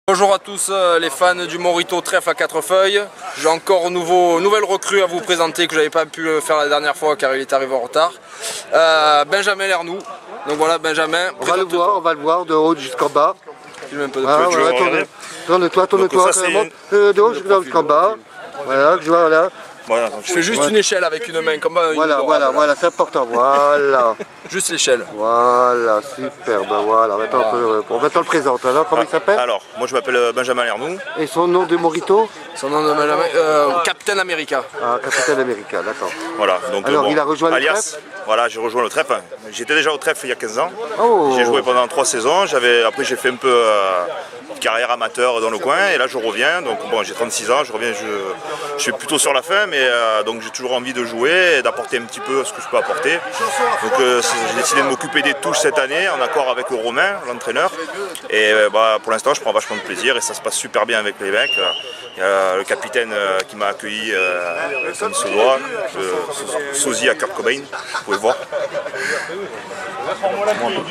Bonjour à tous les fans du Morito trèfle à 4 feuilles. J'ai encore nouvelle recrue à vous présenter que je n'avais pas pu faire la dernière fois car il est arrivé en retard. Benjamin Lernoux. Donc voilà Benjamin. On va le voir de haut jusqu'en bas. Filme un peu de Tourne-toi, de haut jusqu'en bas. Voilà, voilà. Je fais juste une échelle avec une main comme Voilà, c'est important, voilà. Juste l'échelle. Voilà, superbe, voilà. Maintenant on le présente. Alors, comment il s'appelle? Alors, moi je m'appelle Benjamin Lernoux. Et son nom de Morito? Son nom de Benjamin, Captain America. Ah, Capitaine America, d'accord. Voilà, donc alors il a rejoint le trèfle? Voilà, j'ai rejoint le trèfle. J'étais déjà au trèfle il y a 15 ans. Oh. J'ai joué pendant 3 saisons. Après j'ai fait un peu carrière amateur dans le coin et là je reviens. Donc bon, j'ai 36 ans, je reviens, je suis plutôt sur la fin, mais donc j'ai toujours envie de jouer et d'apporter un petit peu ce que je peux apporter. Donc j'ai décidé de m'occuper des touches cette année en accord avec Romain, l'entraîneur. Et pour l'instant je prends vachement de plaisir et ça se passe super bien avec les mecs. Il y a le capitaine qui m'a accueilli comme il se doit, sosie à Kurt Cobain, vous pouvez le voir.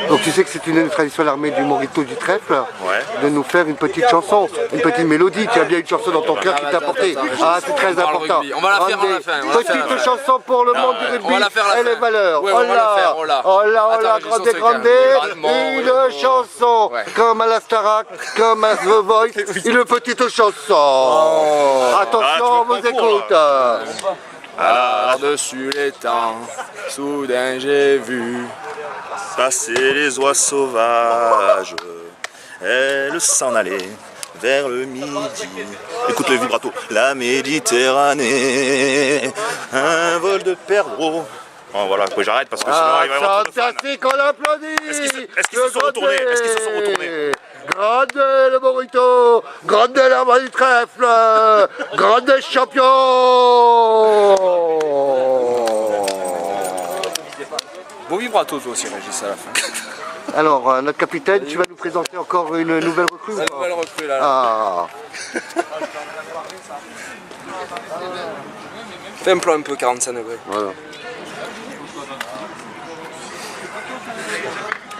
Donc tu sais que c'est une tradition à l'armée du Morito du trèfle, Ouais. de nous faire une petite chanson, une petite mélodie. Tu as bien une chanson dans ton cœur qui t'a apporté. Ah, c'est très important. On va la faire à la fin. Petite chanson pour le monde du rugby et les valeurs. Ouais, on va la faire, oh là, grande, une chanson comme à la Starac, comme à The Voice, une petite chanson. Attention, on vous écoute. Par-dessus les temps, soudain j'ai vu passer les oies sauvages, elles s'en allaient vers le midi. Écoute le vibrato. La Méditerranée, un vol de perdreaux. Bon, voilà, j'arrête parce que sinon il va y avoir trop de fans. Fantastique, on applaudit. Est-ce qu'ils se sont retournés? Grande le Morito, grande l'arbre du trèfle, grande champion. Beau vibrato toi aussi Régis à la fin. Alors notre capitaine, tu vas nous présenter encore une nouvelle recrue? La nouvelle recrue là. Ah. Fais un plan un peu 45 degrés. Voilà.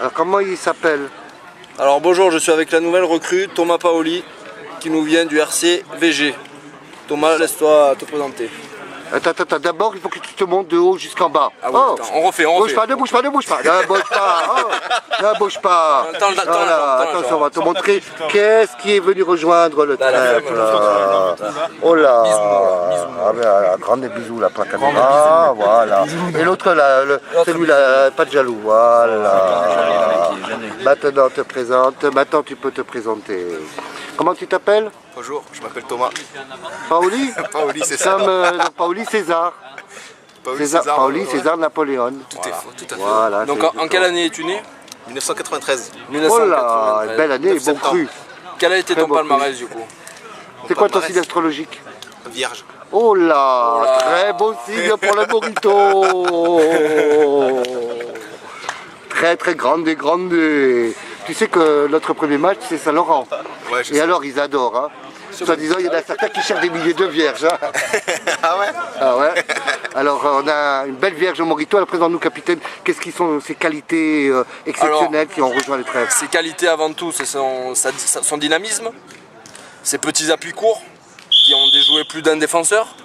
Alors comment il s'appelle? Alors bonjour, je suis avec la nouvelle recrue Thomas Paoli qui nous vient du RC VG. Thomas, laisse-toi te présenter. Attends, d'abord il faut que tu te montes de haut jusqu'en bas. Ah oui, attends, on refait. Ne bouge pas. Ne bouge pas. Ne bouge pas. Attention, on va te montrer qu'est-ce qui est venu rejoindre le trèfle. Oh là. Grande bisous là, pour la caméra. Voilà. Et l'autre là, celui-là, pas de jaloux. Voilà. Maintenant tu peux te présenter. Comment tu t'appelles? Bonjour, je m'appelle Thomas. Paoli? Paoli, c'est ça. Comme Paoli César. Paoli César Napoléon. Tout est faux, tout à fait. Voilà, Donc en quelle année es-tu né? 1993. Oh là, belle année, bon cru. Quel a été ton palmarès du coup? C'est quoi ton signe astrologique? Vierge. Oh là, très beau signe pour le Morito. Très grande. Tu sais que notre premier match c'est Saint-Laurent. Ouais, je Et sais. alors ils adorent. Hein. Soi-disant, il y en a certains qui cherchent des milliers de vierges. Hein. Ah ouais? Ah ouais. Alors on a une belle vierge au Morito. Alors présente-nous capitaine, qu'est-ce qui sont ces qualités exceptionnelles qui ont rejoint le trèfle? Ses qualités avant tout, c'est son dynamisme, ses petits appuis courts qui ont déjoué plus d'un défenseur,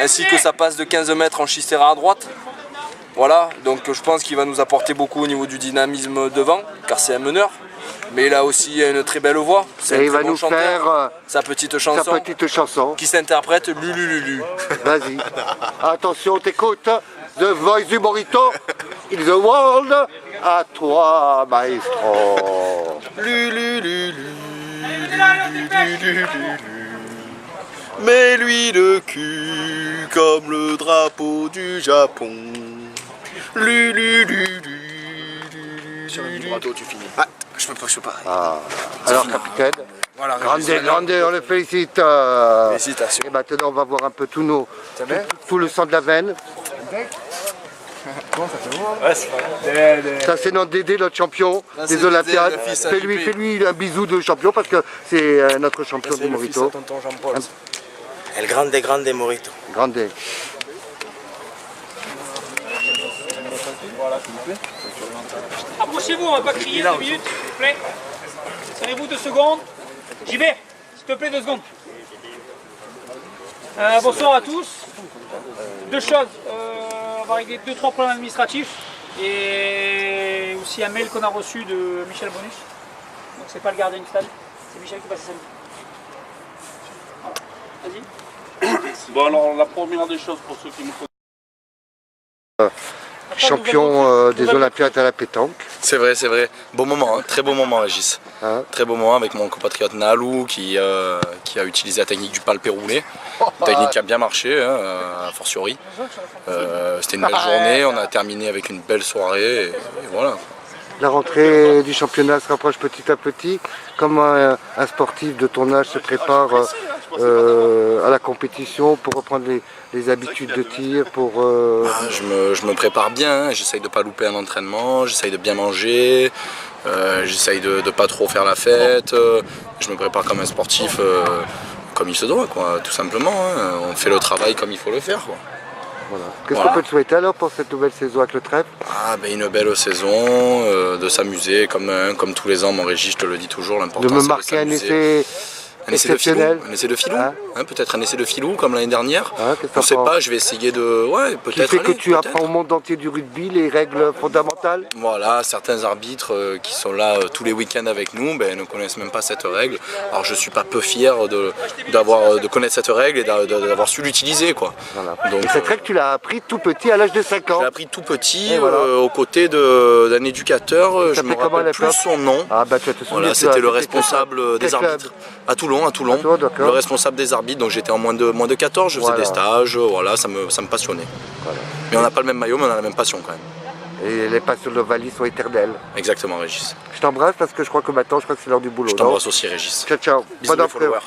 ainsi que sa passe de 15 mètres en chistera à droite. Voilà, donc je pense qu'il va nous apporter beaucoup au niveau du dynamisme devant, car c'est un meneur. Mais il a aussi une très belle voix. Et il va nous faire sa petite chanson qui s'interprète Lulu. Vas-y. Attention, t'écoutes. The Voice du Morito in the world. À toi, maestro. Lulu. Mets-lui le cul comme le drapeau du Japon. Sur le vibrato, tu finis. Ah, je peux pas. Ah. Alors, capitaine, Voilà, grande, on le félicite. Félicitations. Et maintenant, on va voir un peu tout le sang de la veine. Ça, c'est notre Dédé, notre champion des Olympiades. Fais-lui un bisou de champion parce que c'est notre champion du Morito. El grande Morito. Grande. Approchez-vous, on va pas crier 2 minutes, s'il vous plaît. Serrez-vous 2 secondes. J'y vais, s'il te plaît, 2 secondes. Bonsoir à tous. 2 choses. On va régler 2-3 problèmes administratifs. Et aussi un mail qu'on a reçu de Michel Bonus. Donc c'est pas le gardien du stade, c'est Michel qui passe samedi. Voilà. Vas-y. Bon alors la première des choses pour ceux qui me connaissent. Champion des Olympiades à la pétanque. C'est vrai, c'est vrai. Beau moment, hein. Très beau moment Régis. Hein? Très beau moment avec mon compatriote Nalou qui a utilisé la technique du palpé roulé. Une technique qui a bien marché, hein, a fortiori. C'était une belle journée, on a terminé avec une belle soirée et voilà. La rentrée du championnat se rapproche petit à petit. Comment un sportif de ton âge se prépare à la compétition pour reprendre les habitudes de tir pour, Je me prépare bien, hein. J'essaye de ne pas louper un entraînement, j'essaye de bien manger, j'essaye de ne pas trop faire la fête. Je me prépare comme un sportif comme il se doit, quoi, tout simplement. Hein. On fait le travail comme il faut le faire, quoi. Voilà. Qu'est-ce qu'on peut te souhaiter alors pour cette nouvelle saison avec le trèfle? Une belle saison, de s'amuser comme tous les ans, mon Régis, je te le dis toujours, l'important De me c'est marquer un s'amuser. essai Un essai de filou, exceptionnel. un essai de filou, Hein? Peut-être un essai de filou comme l'année dernière. Qu'est-ce que On t'en sait penses? pas, je vais essayer de... Ouais, Qui peut-être. fait que allez, tu peut-être. apprends au monde entier du rugby les règles fondamentales? Voilà, certains arbitres qui sont là tous les week-ends avec nous ne connaissent même pas cette règle. Alors je suis pas peu fier de connaître cette règle et d'avoir su l'utiliser, quoi. Voilà. Donc, Et cette règle tu l'as appris tout petit à l'âge de 5 ans? je l'ai appris tout petit, Et voilà. aux côtés d'un éducateur, je me s'appelait comment à rappelle plus l'époque? son nom. Ah bah tu vas te souvenir. Voilà, tu c'était as- le responsable des quel club? arbitres. À Toulon. À Toulon, d'accord. Le responsable des arbitres, donc j'étais en moins de 14, je faisais Voilà. des stages, voilà, ça me passionnait. Voilà. Mais on n'a pas le même maillot, mais on a la même passion quand même. Et les passions de Valis sont éternelles. Exactement, Régis. Je t'embrasse parce que je crois que maintenant, je crois que c'est l'heure du boulot. Je non t'embrasse aussi, Régis. Ciao, ciao. Bisous Bon les après. followers.